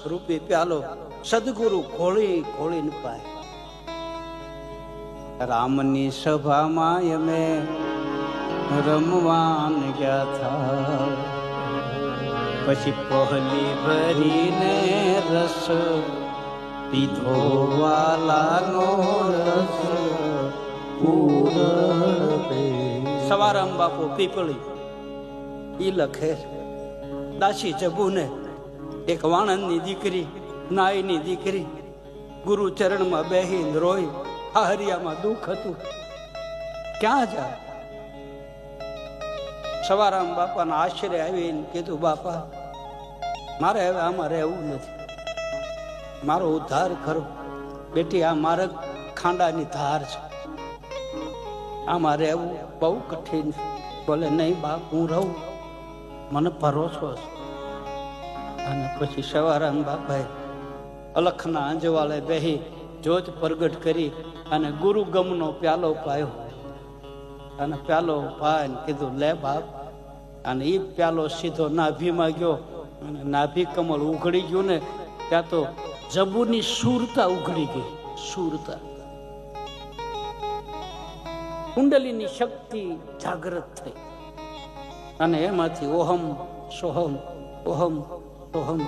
રૂપી પ્યાલો સદગુરુ ખોળી ખોળીને પાય. રામની સભામાં અમે રમવાન ગયા થા, પછી પહલી ભરીને રસ પીધો વાલાનો રસ સવારામ બાપુ પીપળી ઈ લખે દાસી જબુને એક વાણંદની દીકરી નાઈની દીકરી ગુરુ ચરણમાં બેહીને રોઈ. હરિયામાં દુઃખ હતું, ક્યાં જાય? સવારામ બાપાના આશ્રય આવીને કીધું, બાપા મારે હવે આમાં રહેવું નથી, મારો ઉદ્ધાર કરો. બેટી આ મારા ખાંડાની ધાર છે, આમાં રહેવું બહુ કઠિન. બોલે નહીં બાપ હું રહું, મને ભરોસો છે. અને પછી સવારામ બાપાએ અલખના અંજવાળે બેહી જ્યોત પ્રગટ કરી અને ગુરુ ગમનો પ્યાલો પાયો. અને પ્યાલો પાય કીધું લે બાપ. અને એ પ્યાલો સીધો નાભીમાં ગયો અને નાભી કમળ ઉઘડી ગયું ને ત્યાં તો જબુની સુરતા ઉઘડી ગઈ. સુરતા, કુંડલીની શક્તિ જાગૃત થઈ અને એમાંથી ઓહમ સોહમ ઓહમ સોહમ